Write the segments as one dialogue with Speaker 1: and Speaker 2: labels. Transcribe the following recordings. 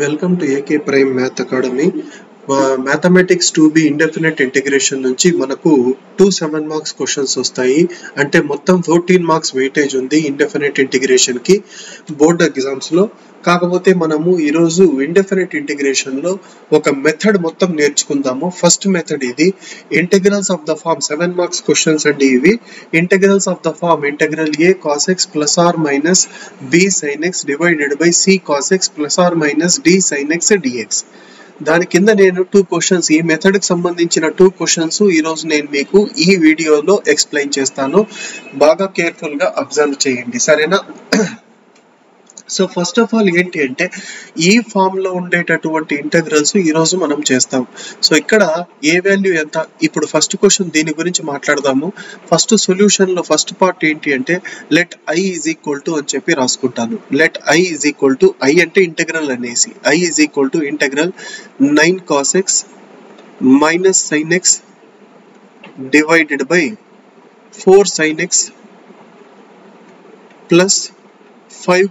Speaker 1: Welcome to AK prime math academy. Mathematics 2B indefinite integration నుంచి మనకు 2 7 marks questions వస్తాయి. అంటే మొత్తం 14 మార్క్స్ వెయిటేజ్ ఉంది ఇండెఫినెట్ ఇంటిగ్రేషన్ కి బోర్డ్ ఎగ్జామ్స్ లో. కాకపోతే మనము ఈరోజు ఇండెఫినెట్ ఇంటిగ్రేషన్ లో ఒక మెథడ్ మొత్తం నేర్చుకుందాము. ఫస్ట్ మెథడ్ ఇది integrals of the form 7 marks questions అండి. ఇవి integrals of the form integral a cos x plus or minus b sin x divided by c cos x plus or minus d sin x dx. దాని కింద నేను 2 questions, ఈ method కి సంబంధించిన 2 questions ఈ రోజు నేను మీకు ఈ వీడియోలో ఎక్స్ప్లెయిన్ చేస్తాను. బాగా కేర్ఫుల్ గా అబ్జర్వ్ చేయండి, సరేనా? సో ఫస్ట్ ఆఫ్ ఆల్ ఏంటి అంటే ఈ ఫామ్ లో ఉండేటటువంటి ఇంటెగ్రల్స్ ఈ రోజు మనం చేస్తాం. సో ఇక్కడ ఏ వాల్యూ ఎంత, ఇప్పుడు ఫస్ట్ క్వశ్చన్ దీని గురించి మాట్లాడదాము. ఫస్ట్ సొల్యూషన్ లో ఫస్ట్ పార్ట్ ఏంటి అంటే let i is equal to అని చెప్పి రాసుకుంటాను. Let i is equal to, i అంటే ఇంటెగ్రల్ అనేసి, i is equal to integral 9 cos x minus sin x divided by 4 sin x plus 5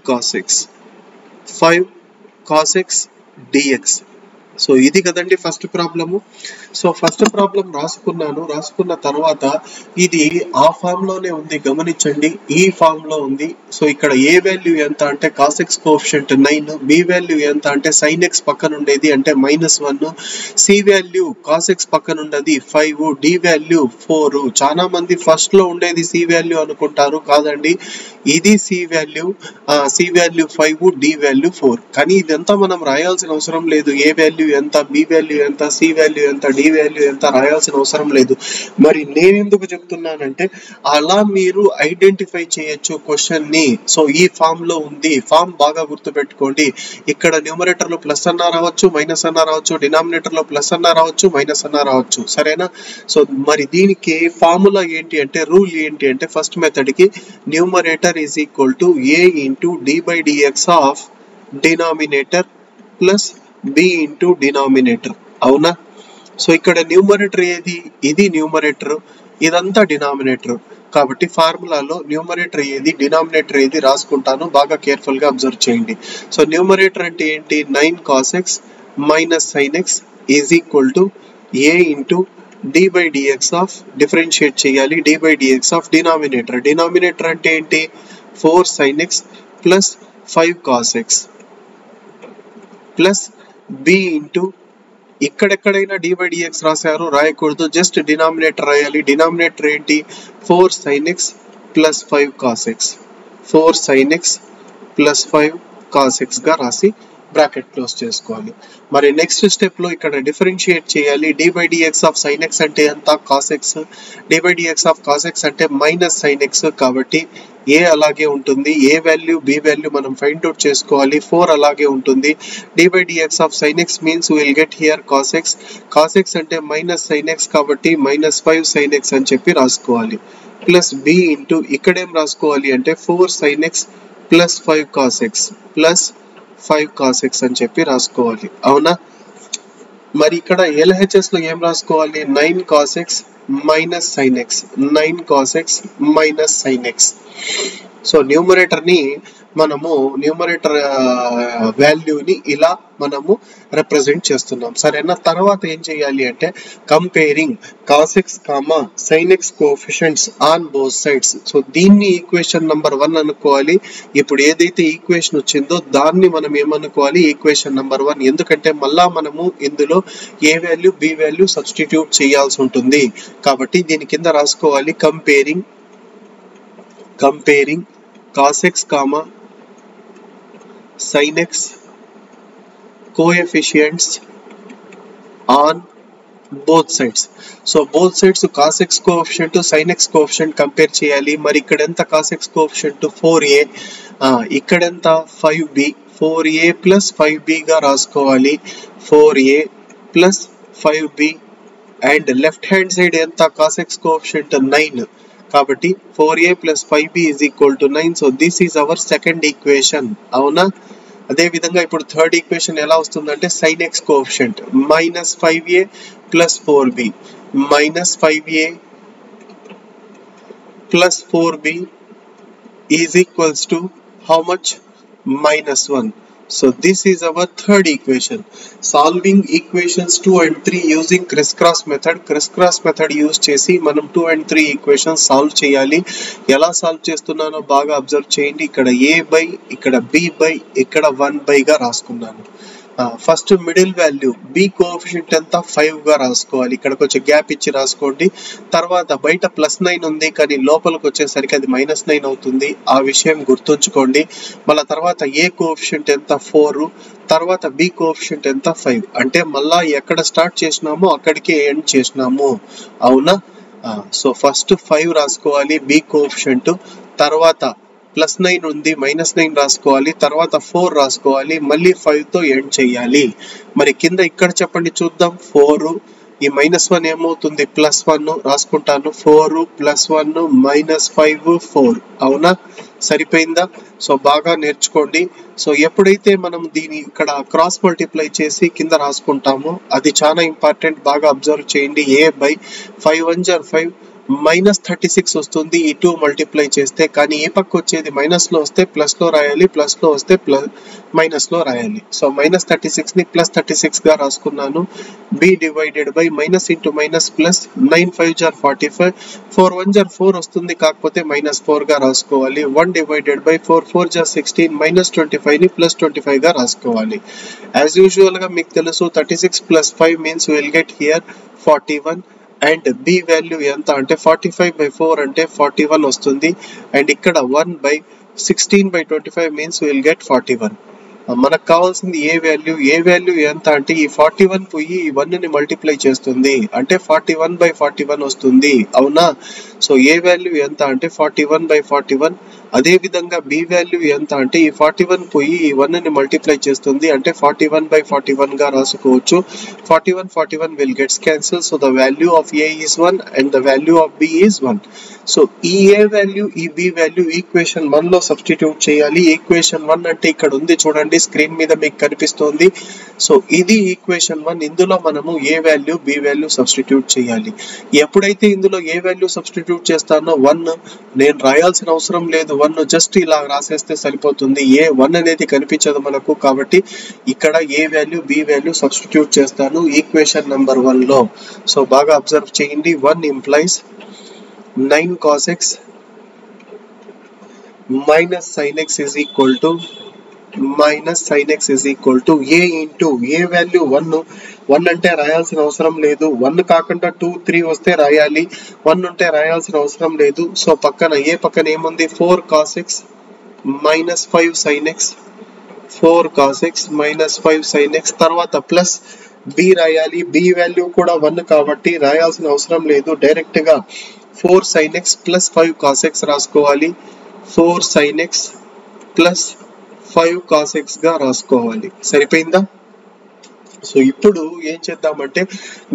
Speaker 1: cos x dx. So ఇది కదండి first problem. So first problem రాసుకున్న తర్వాత ఇది ఆ form లోనే ఉంది, గమనించండి, ఈ ఫామ్ లో ఉంది. సో ఇక్కడ ఏ వాల్యూ ఎంత అంటే cos x coefficient 9, b value ఎంత అంటే sin x పక్కన ఉండేది అంటే -1, c వాల్యూ cos x పక్కన ఉండేది 5, d వాల్యూ 4. చాలా మంది ఫస్ట్ లో ఉండేది c వాల్యూ అనుకుంటారు, కాదండి, ఇది c వాల్యూ 5, d వాల్యూ 4. కానీ ఇదంతా మనం రాయాల్సిన అవసరం లేదు. ఏ వాల్యూ ఎంత, బి వాల్యూ ఎంత, సి వాల్యూ ఎంత, డి వాల్యూ ఎంత రాయాల్సిన అవసరం లేదు. మరి నేను ఎందుకు చెప్తున్నానంటే అలా మీరు ఐడెంటిఫై చేయొచ్చు క్వశ్చన్ ని. సో ఈ ఫామ్ లో ఉంది, ఫామ్ బాగా గుర్తు పెట్టుకోండి. ఇక్కడ న్యూమరేటర్ లో ప్లస్ అన్నా రావచ్చు, మైనస్ అన్నా రావచ్చు, డినామినేటర్ లో ప్లస్ అన్నా రావచ్చు, మైనస్ అన్నా రావచ్చు, సరేనా? సో మరి దీనికి ఫార్ములా ఏంటి అంటే, రూల్ ఏంటి అంటే, ఫస్ట్ మెథడ్ కి numerator is equal to a into d by dx of denominator plus b into denominator, అవునా? సో ఇక్కడ న్యూమరేటర్ ఏది, ఇది న్యూమరేటర్, ఇదంతా డినామినేటర్. కాబట్టి ఫార్ములాలో న్యూమరేటర్ ఏది, డినామినేటర్ ఏది రాసుకుంటాను, బాగా కేర్ఫుల్ గా అబ్జర్వ్ చేయండి. సో న్యూమరేటర్ అంటే ఏంటి, 9 cos x minus sin x is equal to a into d by dx of, differentiate చేయాలి, d by dx of denominator. Denominator అంటే ఏంటి, 4 sin x plus 5 cos x plus b into, ఇక్కడెక్కడైనా d by dx రాశారు, రాయకూడదు, just denominator రాయాలి. Denominator ఏంటి, 4 sin x plus 5 cos x, 4 sin x plus 5 cos x గా రాసి బ్రాకెట్ క్లోజ్ చేసుకోవాలి. మరి నెక్స్ట్ స్టెప్ లో ఇక్కడ డిఫరెన్షియేట్ చేయాలి. d by dx of sin x అంటే ఎంత, cos x, d by dx of cos x అంటే మైనస్ sin x. కాబట్టి a అలాగే ఉంటుంది, a వాల్యూ b వాల్యూ మనం ఫైండ్ అవుట్ చేసుకోవాలి. 4 అలాగే ఉంటుంది. d by dx of sin x means will get here cos x. cos x అంటే minus sin x కాబట్టి మైనస్ 5 sin x అని చెప్పి రాసుకోవాలి. ప్లస్ b ఇంటూ, ఇక్కడేం రాసుకోవాలి అంటే 4 sin x plus 5 cos x plus 5 cos x అని చెప్పి రాసుకోవాలి, అవునా? మరి ఇక్కడ LHS లో ఏం రాసుకోవాలి, 9 cos x minus sin x, 9 cos x minus sin x. So numerator ని మనము, న్యూమరేటర్ వాల్యూని ఇలా మనము రిప్రజెంట్ చేస్తున్నాం, సరేనా? తర్వాత ఏం చేయాలి అంటే comparing cos x, sin x coefficients on both sides. So దీన్ని ఈక్వేషన్ నంబర్ 1 అనుకోవాలి. ఇప్పుడు ఏదైతే ఈక్వేషన్ వచ్చిందో దాన్ని మనం ఏమనుకోవాలి, ఈక్వేషన్ నంబర్ 1. ఎందుకంటే మళ్ళా మనము ఇందులో ఏ వాల్యూ బి వాల్యూ సబ్స్టిట్యూట్ చేయాల్సి ఉంటుంది. కాబట్టి దీని కింద రాసుకోవాలి comparing cos x, sin x coefficients on both sides. So both sides cos x coefficient, sin x coefficient compare చేయాలి. మరి ఇక్కడ ఎంత cos x కోఎఫిషియంట్, 4a, ఇక్కడ ఎంత 5b, 4a ప్లస్ 5b గా రాసుకోవాలి. 4a plus 5b and left hand side ఎంత cos x coefficient 9, కాబట్టి 4a plus 5b is equal to 9. So this is our second equation, అవునా? అదే విధంగా ఇప్పుడు థర్డ్ ఈక్వేషన్ ఎలా వస్తుందంటే sin x coefficient minus 5a plus 4b, minus 5a plus 4b is equals to how much, -1. So this is our third equation. Solving equations 2 and 3 using crisscross method. Crisscross method use చేసి మనం 2 and 3 equations solve చేయాలి. ఎలా solve చేస్తున్నానో బాగా observe చేయండి. ఇక్కడ a by, ఇక్కడ b by, ఇక్కడ 1 by గా రాసుకున్నాను. First middle value b coefficient ఎంత 5 గా రాసుకోవాలి. ఇక్కడ కొంచెం గ్యాప్ ఇచ్చి రాసుకోండి. తర్వాత బయట +9 ఉంది కానీ లోపలికి వచ్చేసరికి అది -9 అవుతుంది. ఆ విషయం గుర్తుంచుకోండి. మళ్ళీ తర్వాత a కోఎఫిషియంట్ ఎంత 4, తర్వాత b కోఎఫిషియంట్ ఎంత 5. అంటే మళ్ళా ఎక్కడ స్టార్ట్ చేసినామో అక్కడికి ఎండ్ చేసినాము. అవునా? సో ఫస్ట్ 5 రాసుకోవాలి b కోఎఫిషియంట్, తర్వాత +9 ఉంది -9 రాసుకోవాలి, తర్వాత 4 రాసుకోవాలి, మళ్ళీ 5 తో ఎండ్ చేయాలి. మరి కింద ఇక్కడ చెప్పండి చూద్దాం. 4 ఈ -1 ఏమవుతుంది +1 రాసుకుంటాను. 4 +1 -5 4. అవునా? సరిపోయిందా? సో బాగా నేర్చుకోండి. సో ఎప్పుడైతే మనం దీని ఇక్కడ క్రాస్ మల్టిప్లై చేసి కింద రాసుకుంటామో అది చాలా ఇంపార్టెంట్. బాగా అబ్జర్వ్ చేయండి. a by 5 1 jar 5 -36 వస్తుంది ఈ 2 మల్టిప్లై చేస్తే. కానీ ఏ పక్క వచ్చేది మైనస్ లో వస్తే ప్లస్ లో రాయాలి, ప్లస్ లో వస్తే మైనస్ లో రాయాలి. సో -36 ని +36 గా రాసుకున్నాను. b divided by minus into minus plus 9 5 jar 45 4 1 jar 4 వస్తుంది కాకపోతే -4 గా రాసుకోవాలి. 1 డివైడెడ్ బై 4 4 jar 16 -25 ని +25 గా రాసుకోవాలి. యాజ్ యూజువల్ గా మీకు తెలుసు 36 + 5 means will get here 41. And b value ఎంత అంటే 45/4 అంటే 41 వస్తుంది. అండ్ ఇక్కడ 1/16/25 మీన్స్ విల్ గెట్ 41. మనకు కావాల్సింది ఏ వాల్యూ ఎంత అంటే ఈ 41 పోయి ఈ 1 ని మల్టిప్లై చేస్తుంది అంటే 41/41 వస్తుంది. అవునా? సో ఏ వాల్యూ ఎంత అంటే 41/41. అదే విధంగా b వాల్యూ ఎంత అంటే ఈ 41 పోయి ఈ 1 ని మల్టిప్లై చేస్తుంది అంటే 41/41 గా రాసుకోవచ్చు. 41 will gets cancelled. So the value of a is 1 and the value of b is 1. So ఈ a వాల్యూ ఈ b వాల్యూ ఈక్వేషన్ 1 లో సబ్స్టిట్యూట్ చేయాలి. ఈక్వేషన్ 1 అంటే ఇక్కడ ఉంది చూడండి, స్క్రీన్ మీద మీకు కనిపిస్తోంది. సో ఇది ఈక్వేషన్ 1. ఇందులో మనము a value b value substitute చేయాలి. ఎప్పుడైతే ఇందులో a వాల్యూ సబ్స్టిట్యూట్ చేస్తానో 1 నేను రాయాల్సిన అవసరం లేదు. 1 జస్ట్ ఇలా రాసేస్తే సరిపోతుంది. ఏ 1 అనేది కనిపించదు మనకు. కాబట్టి ఇక్కడ a value b value substitute చేస్తాను ఈక్వేషన్ నెంబర్ 1 లో. సో బాగా అబ్జర్వ్ చేయండి. 1 implies 9 cos x minus sin x is equal to a into a value 1 అంటే రాయాల్సిన అవసరం లేదు. 1 కాకుండా 2 3 వస్తే రాయాలి. 1 ఉంటే రాయాల్సిన అవసరం లేదు. సో పక్కన ఏ పక్కన ఏముంది 4 cos x minus 5 sin x 4 cos x minus 5 sin x. తర్వాత ప్లస్ b రాయాలి. b వాల్యూ కూడా 1 కాబట్టి రాయాల్సిన అవసరం లేదు. డైరెక్ట్ గా 4 sin x plus 5 cos x రాసుకోవాలి. 4 sin x plus 5 cos x గా రాసుకోవాలి. సరిపోయిందా? సో ఇప్పుడు ఏం చేద్దామంటే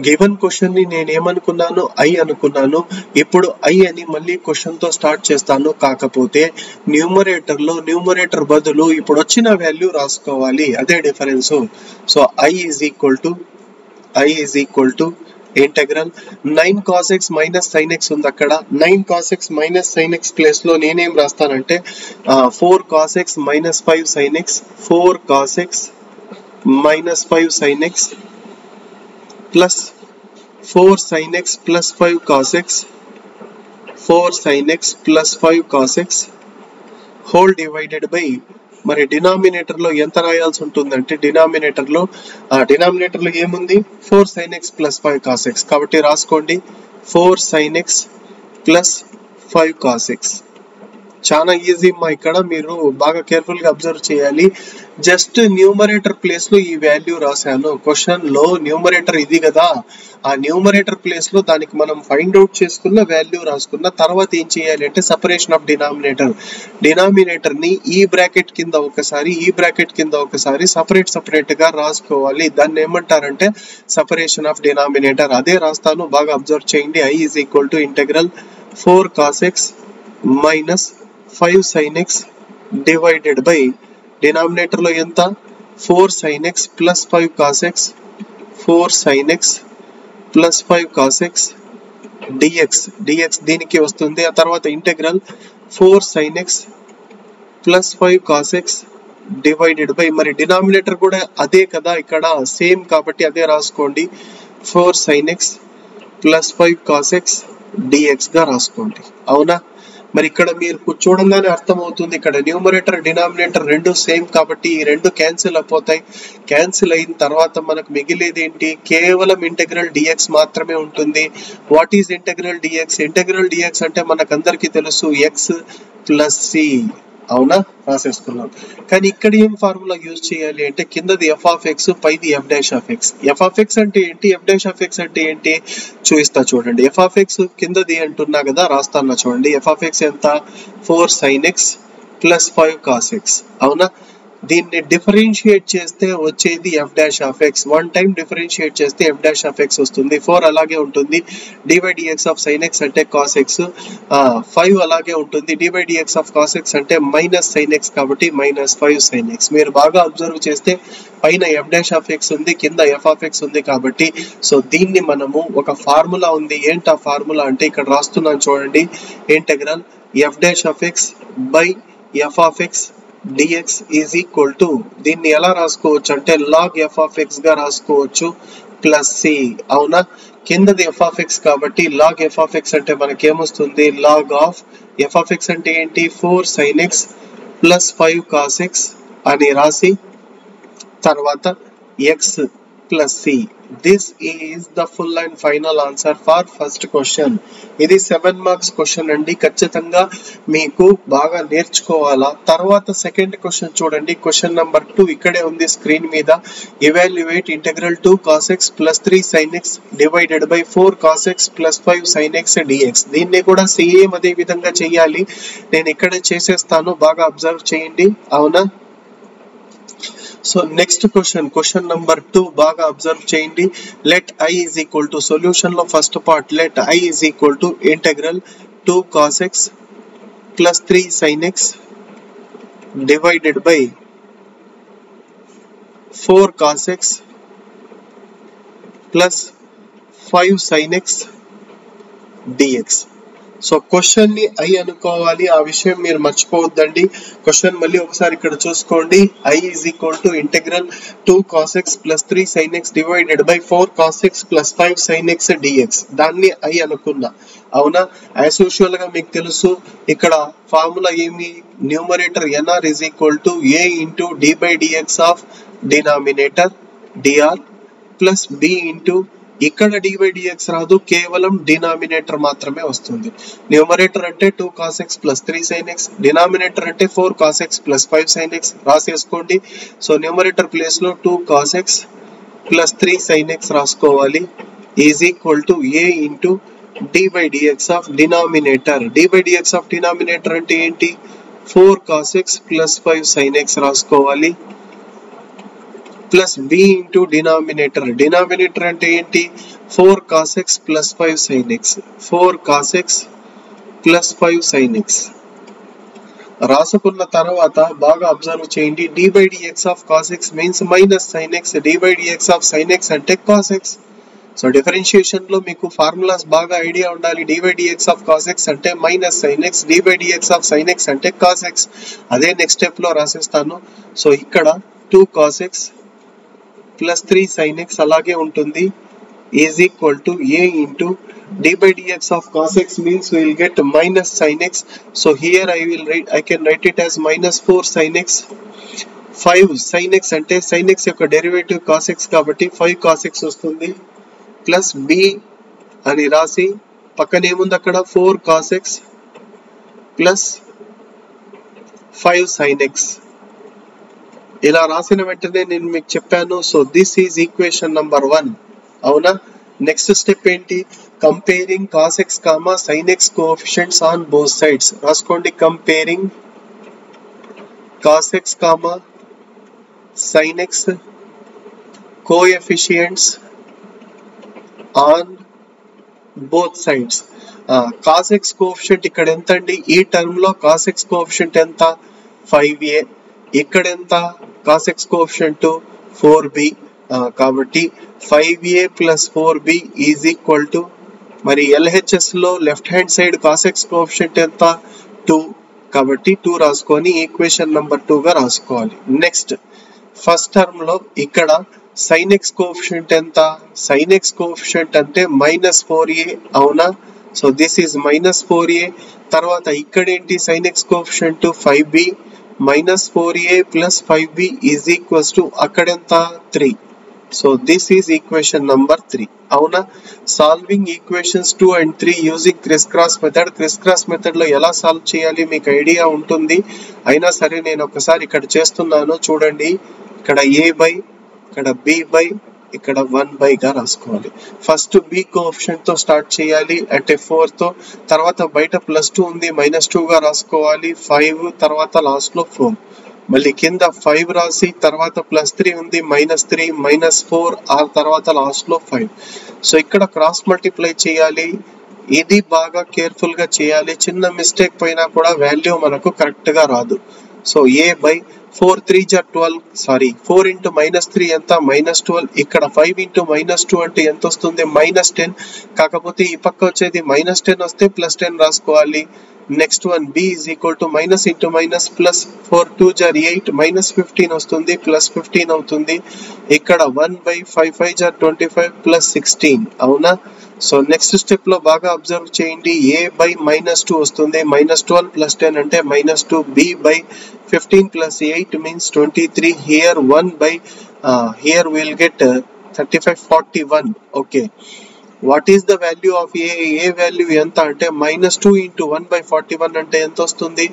Speaker 1: గివెన్ క్వశ్చన్ ని నేను ఏమనుకున్నాను i అనుకున్నాను. ఇప్పుడు i అని మళ్ళీ క్వశ్చన్ తో స్టార్ట్ చేస్తాను. కాకపోతే న్యూమరేటర్ బదులు ఇప్పుడు వచ్చిన వాల్యూ రాసుకోవాలి. అదే difference. So i is equal to integral 9 cos x minus sin x ఉంది అక్కడ. 9 cos x minus sin x place లో నేనేం రాస్తానంటే 4 cos x minus 5 sin x 4 cos x minus 5 sin x plus 4 sin x plus 5 cos x 4 sin x plus 5 cos x whole divided by మరి denominator లో ఎంత రాయాల్సి ఉంటుందంటే denominator లో ఏముంది 4 sin x plus 5 cos x. కాబట్టి రాసుకోండి 4 sin x plus 5 cos x. చాలా ఈజీ మా. ఇక్కడ మీరు బాగా కేర్ఫుల్ గా అబ్జర్వ్ చేయాలి. జస్ట్ న్యూమరేటర్ ప్లేస్ లో ఈ వాల్యూ రాశాను. క్వశ్చన్ లో న్యూమరేటర్ ఇది కదా, ఆ న్యూమరేటర్ ప్లేస్ లో దానికి మనం ఫైండ్ అవుట్ చేసుకున్న వాల్యూ రాసుకున్న తర్వాత ఏం చేయాలి అంటే సెపరేషన్ ఆఫ్ డినామినేటర్ ని ఈ బ్రాకెట్ కింద ఒకసారి ఈ బ్రాకెట్ కింద ఒకసారి సపరేట్ గా రాసుకోవాలి. దాన్ని ఏమంటారంటే సెపరేషన్ ఆఫ్ డినామినేటర్. అదే రాస్తాను, బాగా అబ్జర్వ్ చేయండి. i is equal to integral 4 cos x minus 5 sin x divided by denominator లో ఎంత 4 sin x plus 5 cos x 4 sin x plus 5 cos x dx దీనికి వస్తుంది. ఆ తర్వాత integral 4 sin x plus 5 cos x divided by, మరి denominator కూడా అదే కదా, ఇక్కడ సేమ్ కాబట్టి అదే రాసుకోండి, 4 sin x plus 5 cos x dx గా రాసుకోండి. అవునా? మరి ఇక్కడ మీరు చూడంగానే అర్థమవుతుంది, ఇక్కడ న్యూమరేటర్ డినామినేటర్ రెండు సేమ్ కాబట్టి ఈ రెండు క్యాన్సిల్ అయిపోతాయి. క్యాన్సిల్ అయిన తర్వాత మనకు మిగిలేది ఏంటి, కేవలం ఇంటెగ్రల్ డిఎక్స్ మాత్రమే ఉంటుంది. What is integral dx? Integral dx అంటే మనకందరికీ తెలుసు ఎక్స్ ప్లస్ సి. అవునా? రాసేసుకున్నాం. కానీ ఇక్కడ ఏం ఫార్ములా యూజ్ చేయాలి అంటే కిందది ఎఫ్ ఆఫ్ ఎక్స్, పైది F dash of X. F of X అంటే ఏంటి, ఎఫ్ డాష్ ఆఫ్ ఎక్స్ అంటే ఏంటి చూపిస్తా చూడండి. ఎఫ్ ఆఫ్ ఎక్స్ కిందది అంటున్నా కదా, రాస్తాను చూడండి. ఎఫ్ ఆఫ్ ఎక్స్ ఎంత, 4 sin x plus 5 cos x. అవునా? దీన్ని డిఫరెన్షియేట్ చేస్తే వచ్చేది F dash of X. One time differentiate చేస్తే ఎఫ్ డాష్ ఆఫ్ ఎక్స్ వస్తుంది. 4 అలాగే ఉంటుంది. dy dx of sin x అంటే cos x. 5 అలాగే ఉంటుంది. dy dx of cos x అంటే మైనస్ sin x కాబట్టి మైనస్ 5 sin x. మీరు బాగా అబ్జర్వ్ చేస్తే పైన ఎఫ్ డాష్ ఆఫ్ ఎక్స్ ఉంది, కింద ఎఫ్ ఆఫ్ ఎక్స్ ఉంది కాబట్టి సో దీన్ని మనము ఒక ఫార్ములా ఉంది. ఏంటి ఆ ఫార్ములా అంటే ఇక్కడ రాస్తున్నాను చూడండి. Integral F dash of X by F of X dx is equal to, దీన్ని ఎలా రాసుకోవచ్చు అంటే లాగ్ ఎఫ్ ఆఫ్ ఎక్స్ గా రాసుకోవచ్చు ప్లస్ సి. అవునా? కిందది ఎఫ్ ఆఫ్ ఎక్స్ కాబట్టి లాగ్ ఎఫ్ ఆఫ్ ఎక్స్ అంటే మనకేమొస్తుంది, log of F of X అంటే ఏంటి, 4 sin x plus 5 cos x అని రాసి తర్వాత X plus C. This is the full and final answer for first question. ఇది 7 మార్క్స్ క్వశ్చన్ అండి, ఖచ్చితంగా మీకు బాగా నేర్చుకోవాలా. తర్వాత సెకండ్ క్వశ్చన్ చూడండి, క్వశ్చన్ నెంబర్ 2 ఇక్కడే ఉంది స్క్రీన్ మీద. Evaluate integral 2 cos x plus 3 sin x divided by 4 cos x plus 5 sin x dx. దీన్ని కూడా సేమ్ అదే విధంగా చేయాలి. నేను ఇక్కడే చేసేస్తాను, బాగా అబ్జర్వ్ చేయండి. అవునా? సో నెక్స్ట్ క్వశ్చన్ నెంబర్ 2 బాగా అబ్జర్వ్ చేయండి. Let I is equal to, solution లో first part let I is equal to integral 2 cos x plus 3 sin x divided by 4 cos x plus 5 sin x dx. So question ని I అనుకోవాలి, ఆ విషయం మీరు మర్చిపోవద్దండి. Question మళ్ళీ ఒకసారి ఇక్కడ చూసుకోండి. I is equal to integral 2 cos x plus 3 sin x divided by 4 cos x plus 5 sin x dx. దాన్ని ఐ అనుకున్నా. అవునా? యాజ్ యూజువల్ గా మీకు తెలుసు ఇక్కడ ఫార్ములా ఏమి, numerator NR is equal to A into d by dx of denominator DR plus b into, ఇక్కడ dy dx రాదు, కేవలం డినామినేటర్ మాత్రమే వస్తుంది. న్యూమరేటర్ అంటే 2 cos x plus 3 sin x, denominator అంటే 4 cos x plus 5 sin x రాసేసుకోండి. So numerator place లో 2 cos x plus 3 sin x రాసుకోవాలి is equal to A into dy dx of denominator. dy dx of denominator అంటే ఏంటి, 4 cos x plus 5 sin x రాసుకోవాలి plus b into denominator. Denominator అంటే ఏంటి, 4 cos x plus 5 sin x. 4 cos x plus 5 sin x రాసుకున్న తర్వాత బాగా observe చేయండి. dy dx of cos x means minus sin x, dy dx of sin x అంటే cos x. So differentiation లో మీకు formulas బాగా ఐడియా ఉండాలి. dy dx of cos x అంటే minus sin x, dy dx of sin x అంటే cos x. అదే next step లో రాసేస్తాను. So ఇక్కడ 2 cos x plus 3 sin x అలాగే ఉంటుంది is equal to A into dy dx of cos x means we will get minus sin x. So here I can write it as minus 4 sin x. 5 sin x అంటే sin x యొక్క derivative cos x కాబట్టి 5 cos x వస్తుంది plus b అని రాసి పక్కన ఏముంది అక్కడ 4 cos x plus 5 sin x. ఇలా రాసిన వెంటనే నేను మీకు చెప్పాను. So this is equation number 1. అవునా? నెక్స్ట్ స్టెప్ ఏంటి, comparing cos x comma sin x coefficients on both sides. రాసుకోండి, comparing cos x comma sin x coefficients on both sides. cos x coefficient ఇక్కడ ఎంత అండి, ఈ టర్మ్ లో cos x coefficient ఎంత, 5a. ఇక్కడ ఎంత cos x కోఎఫిషియెంట్ 4b. కాబట్టి 5a plus 4b is equal to, మరి LHS లో left hand side cos x coefficient ఎంత, 2. కాబట్టి 2 రాసుకొని ఈక్వేషన్ నెంబర్ 2 గా రాసుకోవాలి. నెక్స్ట్ ఫస్ట్ టర్మ్ లో ఇక్కడ sin x కోఎఫిషియంట్ ఎంత? sin x కోఎఫిషియంట్ అంటే -4a అవునా? So this is -4a. తర్వాత ఇక్కడ ఏంటి sin x coefficient 5b, -4a + 5b is equals to అక్కడెంత 3. So this is equation number 3 అవునా? Solving equations 2 and 3 using criss cross method. Criss cross method లో ఎలా solve చేయాలి మీకు ఐడియా ఉంటుంది, అయినా సరే నేను ఒకసారి ఇక్కడ చేస్తున్నాను చూడండి. ఇక్కడ a బై, ఇక్కడ b బై, ఇక్కడ 1 గా రాసుకోవాలి. ఫస్ట్ b కోఎఫిషియంట్ తో స్టార్ట్ చేయాలి అంటే 4 తో, తర్వాత బయట +2 ఉంది -2 గా రాసుకోవాలి. 5 తర్వాత లాస్ట్ లో 4, మళ్ళీ కింద 5 రాసి తర్వాత +3 ఉంది -3 -4 ఆ తర్వాత లాస్ట్ లో 5. సో ఇక్కడ క్రాస్ మల్టిప్లై చేయాలి. ఇది బాగా కేర్ఫుల్ గా చేయాలి, చిన్న మిస్టేక్ పోయినా కూడా వాల్యూ మనకు కరెక్ట్ గా రాదు. So a by 4 3 12, sorry 4 into -3 ఎంత? -12. ఇక్కడ 5 into -2 అంటే ఎంత వస్తుంది? -10. కాకపోతే ఈ పక్క వచ్చేది -10 వస్తే +10 రాసుకోవాలి. Next one b is equal to minus into minus plus 4 2 jar 8 minus 15 వస్తుంది plus 15 అవుతుంది. ఇక్కడ 1 by 5 5 jar 25 plus 16 అవునా? సో నెక్స్ట్ స్టెప్ లో బాగా అబ్జర్వ్ చేయండి. a by -2 వస్తుంది, -12 plus 10 అంటే -2. b by 15 plus 8 means 23. here 1 by here we will get 35 41. okay, what is the value of a value ఎంత అంటే -2 into 1 by 41 అంటే ఎంత వస్తుంది?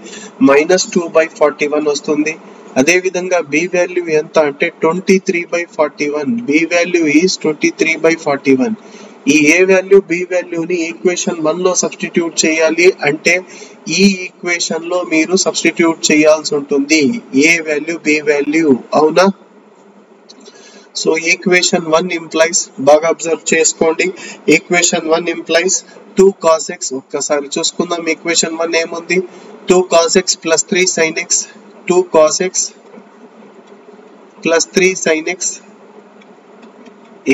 Speaker 1: -2 by 41 వస్తుంది. అదే విధంగా b వాల్యూ ఎంత అంటే 23 by 41. b value is 23 by 41. ఈ a వాల్యూ b వాల్యూని ఈక్వేషన్ 1 లో సబ్స్టిట్యూట్ చేయాలి అంటే ఈ ఈక్వేషన్ లో మీరు సబ్స్టిట్యూట్ చేయాల్సి ఉంటుంది a వాల్యూ b వాల్యూ అవునా? సో ఈక్వేషన్ 1 implies, బాగా అబ్జర్వ్ చేసుకోండి, ఈక్వేషన్ 1 implies 2 cos x. ఒక్కసారి చూసుకుందాం ఈక్వేషన్ 1 ఏముంది? 2 cos x plus 3 sin x, 2 cos x plus 3 sin x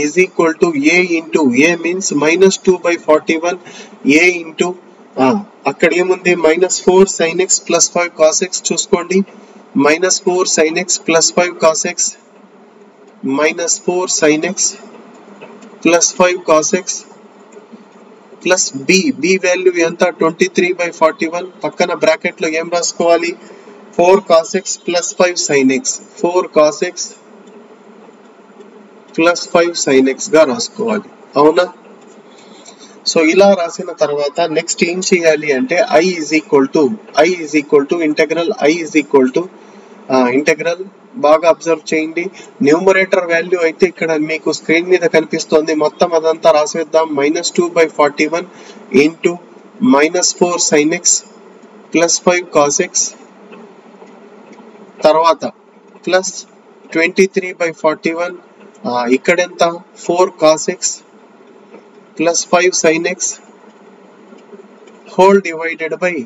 Speaker 1: is equal to a into a means -2 by 41 a into అక్కడ ఏముంది? -4 sin x plus 5 cos x. చూసుకోండి -4 sin x plus 5 cos x, -4 sin x plus 5 cos x plus b value ఎంత? 23 by 41. పక్కన bracket లో ఏం రాసుకోవాలి? 4 cos x plus 5 sin x, 4 cos x plus 5 sin x గా రాసుకోవాలి అవునా? సో ఇలా రాసిన తర్వాత నెక్స్ట్ ఏం చేయాలి అంటే i is equal to integral బాగా అబ్జర్వ్ చేయండి. న్యూమరేటర్ వాల్యూ అయితే ఇక్కడ మీకు స్క్రీన్ మీద కనిపిస్తుంది, మొత్తం అదంతా రాసేద్దాం. -2 by 41 into -4 sin x plus 5 cos x, తర్వాత ప్లస్ 23 by 41 ఇక్కడ ఎంత? 4 cos x plus 5 sin x whole divided by,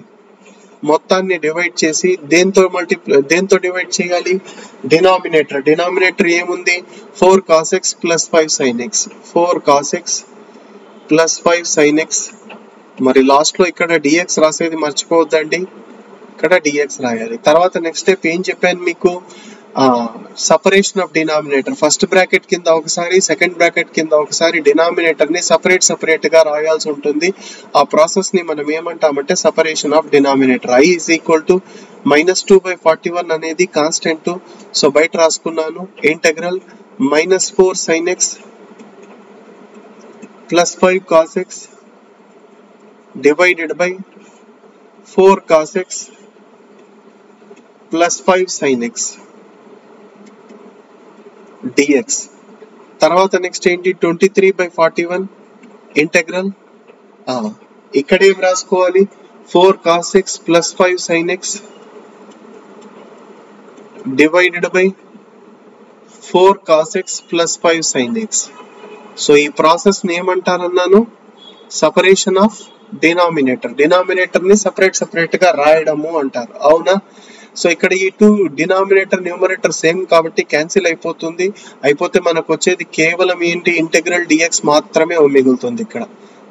Speaker 1: మొత్తాన్ని డివైడ్ చేసి దేంతో డివైడ్ చేయాలి? డినామినేటర్ ఏముంది? 4 cos x plus 5 sin x, 4 cos x plus 5 sin x. మరి లాస్ట్ లో ఇక్కడ dx రాసేది మర్చిపోవద్దండి, ఇక్కడ dx రాయాలి. తర్వాత నెక్స్ట్ స్టెప్ ఏం చెప్పాను మీకు? Separation of denominator. First bracket కింద ఒకసారి, సెకండ్ బ్రాకెట్ కింద ఒకసారి డినామినేటర్ ని సపరేట్ గా రాయాల్సి ఉంటుంది. ఆ ప్రాసెస్ ని మనం ఏమంటామంటే separation of denominator. i is equal to -2 by 41 అనేది కాన్స్టెంట్, సో బయట రాసుకున్నాను. Integral -4 sin x plus 5 cos x divided by 4 cos x plus 5 sin x dx. తర్వాత నెక్స్ట్ ఏంటి? 23 by 41 ఇంటెగ్రల్, ఇక్కడ ఏం రాసుకోవాలి? 4 cos x plus 5 sin x divided by 4 cos x plus 5 sin x. So ఈ process ని ఏమంటారన్నాను? Separation of denominator ని separate గా రాయడము అంటారు అవునా? సో ఇక్కడ ఈ 2 డినామినేటర్ న్యూమరేటర్ సేమ్ కాబట్టి క్యాన్సిల్ అయిపోతే మనకు వచ్చేది కేవలం ఏంటి? ఇంటెగ్రల్ dx మాత్రమే మిగులుతుంది ఇక్కడ.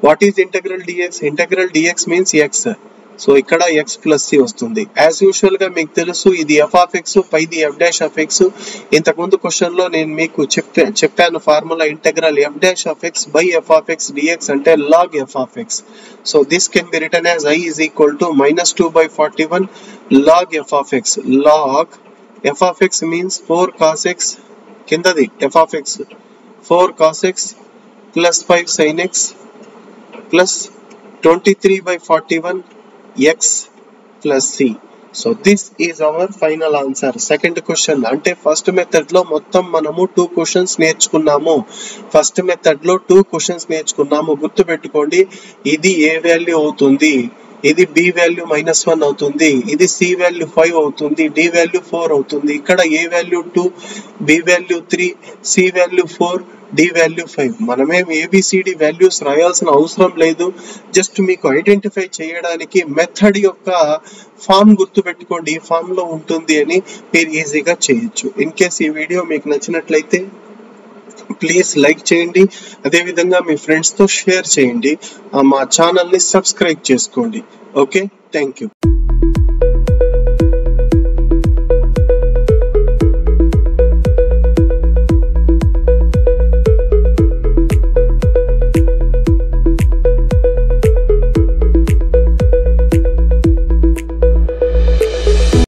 Speaker 1: What is integral dx? Integral dx means x. So ఇక్కడ x ప్లస్ సి వస్తుంది. యాజ్ యూజువల్ గా మీకు తెలుసు ఇది f ఆఫ్ x పైది f డాష్ ఆఫ్ x. ఇంతకుముందు క్వశ్చన్ లో నేను మీకు చెప్పాను formula integral f dash of x by f of x dx అంటే log f of x. So this can be written as I is equal to -2/41 log f of x. log f of x means 4 cos x కిందది f of x 4 cos x plus 5 sin x plus 23/41 x plus c. So this is our final answer. Second question అంటే first method లో మొత్తం మనము 2 questions నేర్చుకున్నాము. First method లో 2 questions నేర్చుకున్నాము. గుర్తు పెట్టుకోండి, ఇది ఏ వాల్యూ అవుతుంది, ఇది b వాల్యూ -1 అవుతుంది, ఇది c వాల్యూ 5 అవుతుంది, d వాల్యూ 4 అవుతుంది. ఇక్కడ a value 2, b value 3, c value 4, d value 5. మనమేం ABCD వాల్యూస్ రాయాల్సిన అవసరం లేదు. జస్ట్ మీకు ఐడెంటిఫై చేయడానికి మెథడ్ యొక్క ఫామ్ గుర్తు పెట్టుకోండి, ఈ ఫామ్ లో ఉంటుంది అని మీరు ఈజీగా చేయొచ్చు. ఇన్ కేస్ ఈ వీడియో మీకు నచ్చినట్లయితే ప్లీజ్ లైక్ చేయండి, అదేవిధంగా మీ ఫ్రెండ్స్ తో షేర్ చేయండి, మా ఛానల్ ని సబ్స్క్రైబ్ చేసుకోండి. Okay, thank you.